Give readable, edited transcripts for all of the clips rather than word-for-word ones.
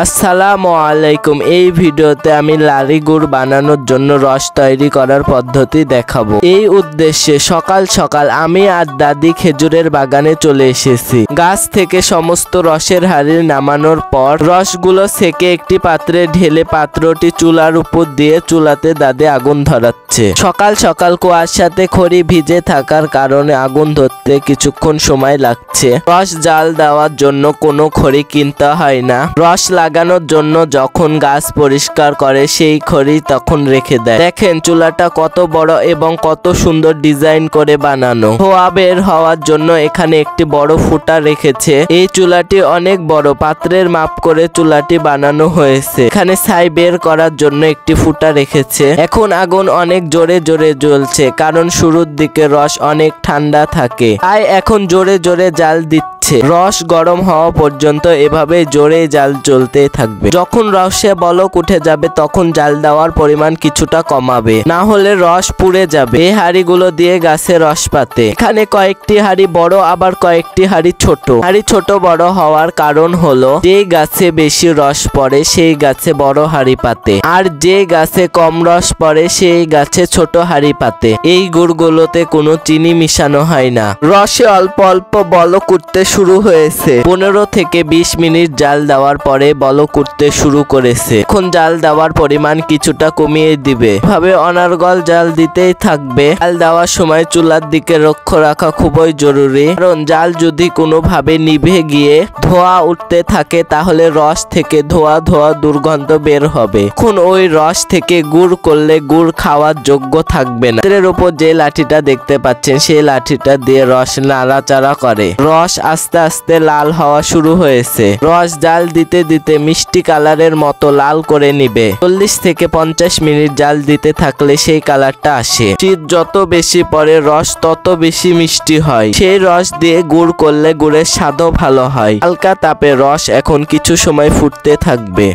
আসসালামু আলাইকুম। এই ভিডিওতে আমি লালি গুড় বানানোর জন্য রস তৈরি করার পদ্ধতি দেখাবো। এই উদ্দেশ্যে সকাল সকাল আমি আর দাদি খেজুরের বাগানে চলে এসেছি। গাছ থেকে সমস্ত রসের হাঁড়ি নামানোর পর রসগুলো সেকে একটি পাত্রে ঢেলে পাত্রটি চুলার উপর দিয়ে চুলাতে দাদি আগুন ধরাচ্ছে। সকাল সকাল কুয়াশাতে খড়ি ভিজে থাকার কারণে আগুন ধরতে কিছুক্ষণ সময় লাগছে। রস জাল দেওয়ার জন্য কোনো খড়ি কিনতে হয় না। রস লাগানোর জন্য যখন গাছ পরিষ্কার করে সেই খড়ি তখন রেখে দেয়। দেখেন চুলাটা কত বড় এবং কত সুন্দর ডিজাইন করে বানানো। ধোঁয়া বের হওয়ার জন্য এখানে একটি বড় ফুটা রেখেছে। এই চুলাটি অনেক বড়, পাত্রের মাপ করে চুলাটি বানানো হয়েছে। এখানে ছাই বের করার জন্য একটি ফুটা রেখেছে। এখন আগুন অনেক জোরে জোরে জ্বলছে, কারণ শুরুর দিকে রস অনেক ঠান্ডা থাকে, তাই এখন জোরে জোরে জাল দিচ্ছে। রস গরম হওয়া পর্যন্ত এভাবে জোরে জাল চলতে থাকবে। যখন রসে বলক উঠে যাবে তখন জাল দেওয়ার পরিমাণ কিছুটা কমাবে, না হলে রস পুড়ে যাবে। এই হাঁড়িগুলো দিয়ে গাছে রস পাতে। এখানে কয়েকটি হাঁড়ি বড়, আবার কয়েকটি হাঁড়ি ছোট। হাঁড়ি ছোট বড় হওয়ার কারণ হলো যে গাছে বেশি রস পড়ে সেই গাছে বড় হাঁড়ি পাতে, আর যে গাছে কম রস পড়ে সেই গাছে ছোট হাঁড়ি পাতে। এই গুড়গুলোতে কোনো চিনি মিশানো হয় না। রসে অল্প অল্প বলক উঠতে শুরু হয়েছে। 15 থেকে 20 মিনিট জাল দেওয়ার পরে বলক উঠতে শুরু করেছে। এখন জাল দেওয়ার পরিমাণ কিছুটা কমিয়ে দিবে। ভাবে অনর্গল জাল দিতেই থাকবে। জাল দেওয়ার সময় চুলার দিকে লক্ষ্য রাখা খুবই জরুরি, কারণ জাল যদি কোনোভাবে নিভে গিয়ে ধোঁয়া উঠতে থাকে তাহলে রস থেকে ধোঁয়া ধোঁয়া দুর্গন্ধ বের হবে। এখন ওই রস থেকে গুড় করলে গুড় খাওয়ার যোগ্য থাকবে না। এর উপর যে লাঠিটা দেখতে পাচ্ছেন সেই লাঠিটা দিয়ে রস নাড়াচাড়া করে। রস আস্তে আস্তে লাল হওয়া শুরু হয়েছে। রস জাল দিতে দিতে মিষ্টি কালারের মতো লাল করে নিবে। 40 থেকে 50 মিনিট জাল দিতে থাকলে সেই কালারটা আসে। শীত যত বেশি পড়ে রস তত বেশি মিষ্টি হয়। সেই রস দিয়ে গুড় করলে গুড়ের স্বাদও ভালো হয়। হালকা তাপে রস এখন কিছু সময় ফুটতে থাকবে।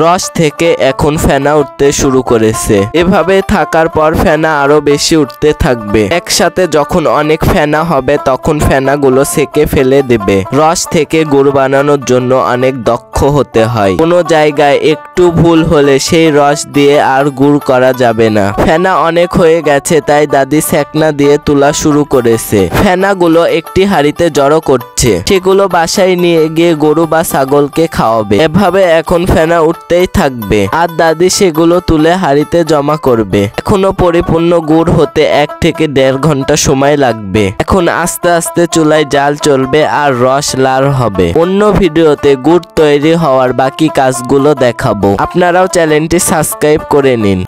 রস থেকে এখন ফেনা উঠতে শুরু করেছে। এভাবে থাকার পর ফেনা আরো বেশি উঠতে থাকবে। একসাথে যখন অনেক ফেনা হবে তখন ফেনাগুলো সেকে ফেলে দেবে। রস থেকে গুড় বানানোর জন্য অনেক দক্ষ হতে হয়। কোনো জায়গায় একটু ভুল হলে সেই রস দিয়ে আর গুড় করা যাবে না। ফেনা অনেক হয়ে গেছে, তাই দাদি সেকনা দিয়ে তোলা শুরু করেছে। ফেনাগুলো একটি হাঁড়িতে জড়ো করছে। সেগুলো বাসায় নিয়ে গিয়ে গরু বা ছাগলকে খাওয়াবে। এভাবে এখন ফেনা উঠতেই থাকবে, আর দাদি সেগুলো তুলে হাঁড়িতে জমা করবে। এখনো পরিপূর্ণ গুড় হতে 1 থেকে 1.5 ঘন্টা সময় লাগবে। এখন আস্তে আস্তে চুলায় জাল চলবে আর রস লাল হবে। অন্য ভিডিওতে গুড় তৈরি হওয়ার বাকি কাজগুলো দেখাবো। আপনারাও চ্যানেলটি সাবস্ক্রাইব করে নিন।